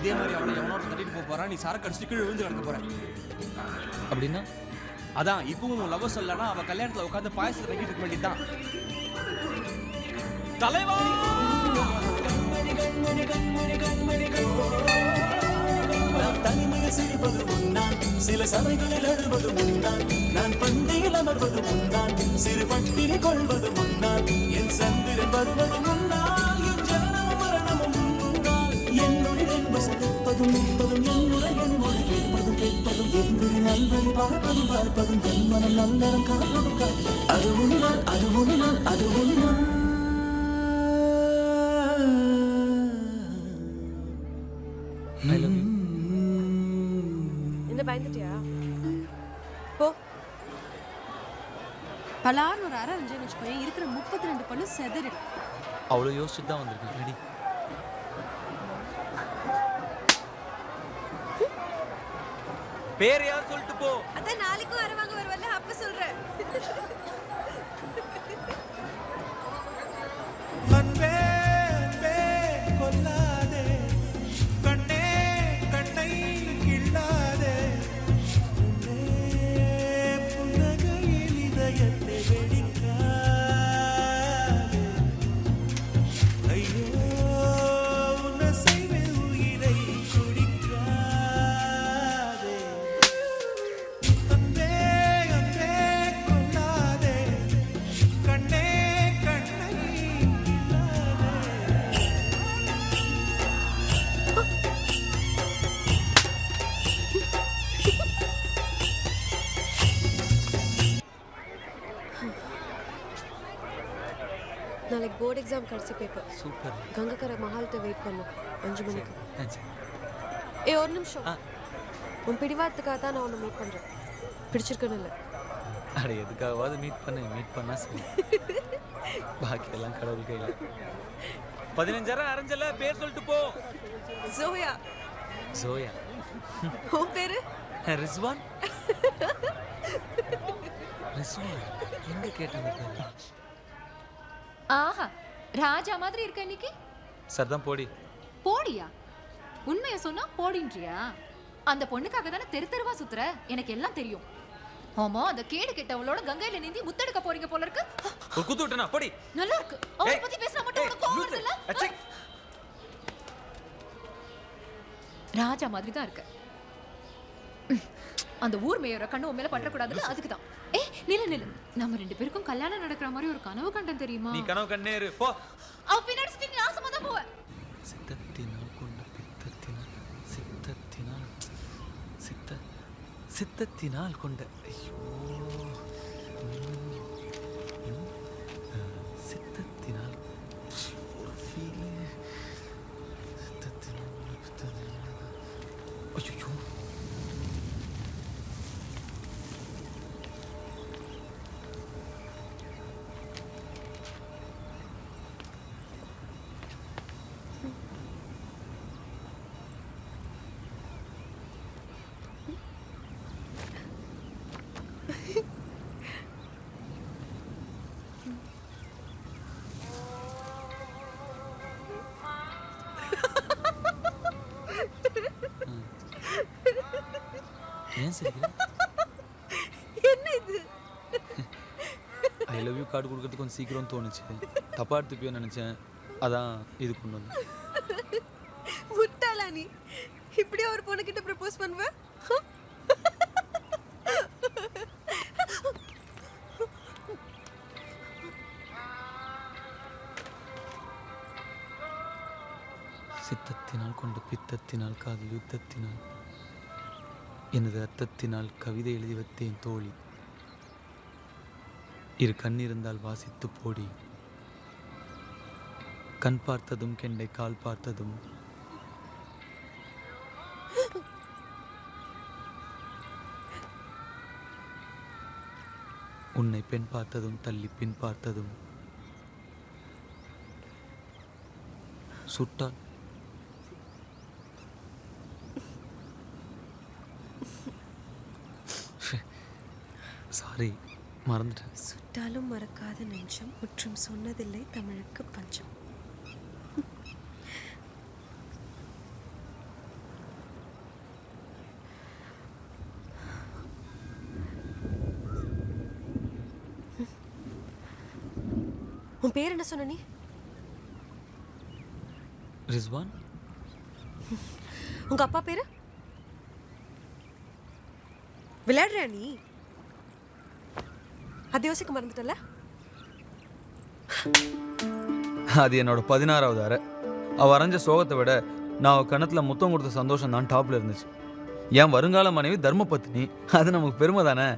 இதே மாதிரி அவளை எவனோட தட்டிட்டு போக போறான், நீ சரக்கு அடிச்சு கீழே விழுந்து கிடக்க போற. அப்படின்னா அதான் இப்பவும் உன் லவ் சொல்லனா அவ கல்யாணத்துல உட்காந்து பாயசத்தை வைக்கிட்டு இருக்க வேண்டியதுதான். தலைவா தனிமையில் சிரிப்பது முன்னால், சில சபைகளில் அழுவது முன்னால், நான் பந்தியில் அமர்வது முன்னால், சிறு பட்டினி கொள்வது முன்னால், என் சந்திரன் வருவது முன்னால், என் ஜனனமும் மரணமும் முன்னால், என்னுடைய வசதிப்பதும் நிற்பதும் என்னுடைய மொழி கேட்பதும் கேட்பதும் எங்குறி நல்வழி பார்ப்பதும் பார்ப்பதும் என் மனம் நல்லறம் காப்பதும் காப்பதும் அது உண்மை அது உண்மை அது உண்மை. பயந்துட்டியா? போ. பலான்னு ஒரு அரை அஞ்சு வச்சுக்கோங்க, இருக்கிற 32 பல்லு செதறிடு. அவ்வளோ யோசிச்சுட்டு தான் வந்திருக்கேன். ரெடி? பேர் யார் சொல்லிட்டு போ. அதான் நாளைக்கும் அரை வாங்க வருவல்ல, அப்ப சொல்றேன். நாளைக்கு போர்டு எக்ஸாம் கடைசி பேப்பர். சூப்பர். கங்கக்கர மஹால்கிட்ட வெயிட் பண்ணு 5 மணிக்கு. ஒரு நிமிஷம். உன் பிடிவாதத்துக்காக தான் நான் உன்னை மீட் பண்ணுறேன். பிடிச்சிருக்கணும் இல்லை? அட எதுக்காகவாது மீட் பண்ணா சரி. பாக்கியெல்லாம் கடவுள் கையில். 15,000 அரைஞ்சல, பேர் சொல்லிட்டு போ. ஜோயா. ஜோயா. உன் பேரு? ரிஸ்வான். ரிஸ்வான் எங்க கேட்டீங்க? ஆஹா, ராஜா மாதிரி இருக்க இன்னைக்கு. சர்தான் போடி. போடியா? உண்மையை சொன்னா போடின்றியா? அந்த பொண்ணுக்காக தானே தெரு தெருவா சுத்துற, எனக்கு எல்லாம் தெரியும். ஆமா, அந்த கேடு கெட்டவளோட கங்கையில நீந்தி முத்தெடுக்க போறீங்க போல இருக்கு. ஒரு குத்து விட்டனா போடி. நல்லா இருக்கு. அவளை பத்தி பேசினா மட்டும் உனக்கு கோவம் வருது இல்ல? ராஜா மாதிரி தான் இருக்க. அந்த ஊர் மேயர கண்ணு உன் மேல பற்றக்கூடாதுன்னு அதுக்கு தான். நில்லு. நம்ம 2 பேருக்கும் கல்யாணம் நடக்கிற மாதிரி ஒரு கனவு கண்டன் தெரியுமா? நீ கனவு கண்ணேரு போ. அவ பின்னாடி சுத்தி நீ நாசமா தான் போவ. சித்தத்தினால் கொண்ட சித்தத்தினால் கொண்ட ஐயோ சித்தத்தினால் ஒரு ஃபீல். சித்தத்தினால் ஐயோ என்ன இது? ஐ லவ் யூ கார்டு கொடுக்கறதுக்கு கொஞ்சம் சீக்கிரம் தோணுச்சு. தப்பா எடுத்துப்பியோ நினைச்சேன், அதான் இது கொண்டு வந்தேன். முட்டாளா நீ? இப்படியே ஒரு பொண்ணு கிட்ட ப்ரப்போஸ் பண்ணுவ? சித்தத்தினால் கொண்ட பித்தத்தினால் காதல் யுத்தத்தினால் எனது அர்த்தத்தினால் கவிதை எழுதி வைத்தேன் தோழி. இரு கண்ணிருந்தால் வாசித்து போடி. கண் பார்த்ததும் கெண்டை கால் பார்த்ததும் உன்னை பெண் பார்த்ததும் தள்ளி பின் பார்த்ததும் சுட்டால் சாரி மறந்துட்டேன். சுட்டாலும் மறக்காத நெஞ்சம் முற்றும் சொன்னதில்லை தமிழுக்கு பஞ்சம். உன் பேர் என்ன சொன்ன நீ? ரிஸ்வான். உங்க அப்பா பேரு? விளையாடுறியா நீ? அது யோசிக்க மறந்துட்டல. அது என்னோட 16வது அறை. அவள் வரைஞ்ச சோகத்தை விட நான் அவள் கணத்தில் முத்தம் கொடுத்த சந்தோஷம் தான் டாப்பில் இருந்துச்சு. என் வருங்கால மனைவி தர்மபத்னி, அது நமக்கு பெருமை தானே.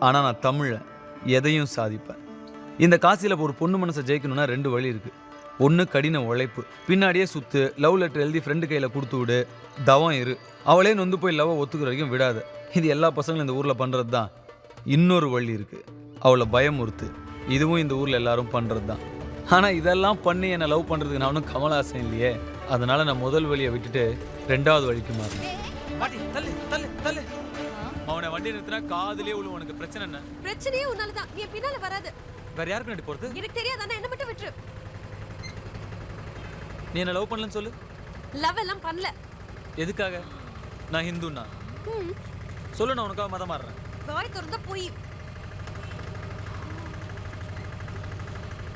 ஆனால் நான் தமிழில் எதையும் சாதிப்பேன். இந்த காசியில் ஒரு பொண்ணு மனசை ஜெயிக்கணும்னா 2 வழி இருக்குது. ஒன்று கடின உழைப்பு, பின்னாடியே சுற்று, லவ் லெட்டர் எழுதி ஃப்ரெண்டு கையில் கொடுத்து விடு, தவம் இரு, அவளே நொந்து போய் லவ்வை ஒத்துக்கிற வரைக்கும் விடாது. இது எல்லா பசங்களும் இந்த ஊரில் பண்ணுறது தான். இன்னொரு வழி இருக்குது, அவளை பயமுறுத்து. இதுவும் இந்த ஊரில் எல்லாரும் பண்ணுறது தான். ஆனால் இதெல்லாம் பண்ணி என்னை லவ் பண்ணுறதுக்கு நான் ஒன்றும் கமலஹாசன் இல்லையே. அதனால் நான் முதல் வழியை விட்டுட்டு 2வது வழிக்கு மாறினேன். அவனை வண்டி நிறுத்தினா காதுலயே உள்ள உனக்கு பிரச்சனை என்ன? பிரச்சனையே உன்னால தான். நீ பின்னால வராது. வேற யாருக்கு நடி போறது? எனக்கு தெரியாதானே, என்ன மட்டும் விட்டுரு. நீ என்ன லவ் பண்ணலன்னு சொல்லு. லவ் எல்லாம் பண்ணல. எதுக்காக? நான் ஹிந்துன்னா சொல்லு, நான் உனக்காக மதம் மாறுறேன். வாய் திறந்தா போய்.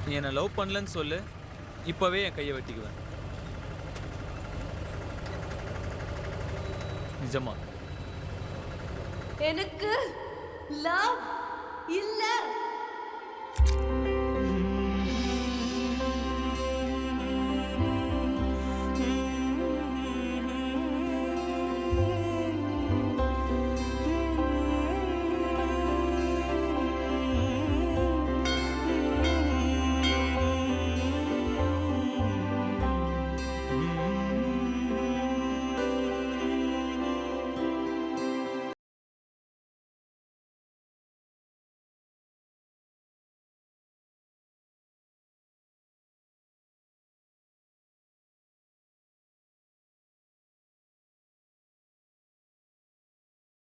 நீ என்ன லவ் பண்ணலன்னு சொல்லு, இப்பவே என் கையை வெட்டிக்குவேன். நிஜமா? எனக்கு லவ் இல்ல.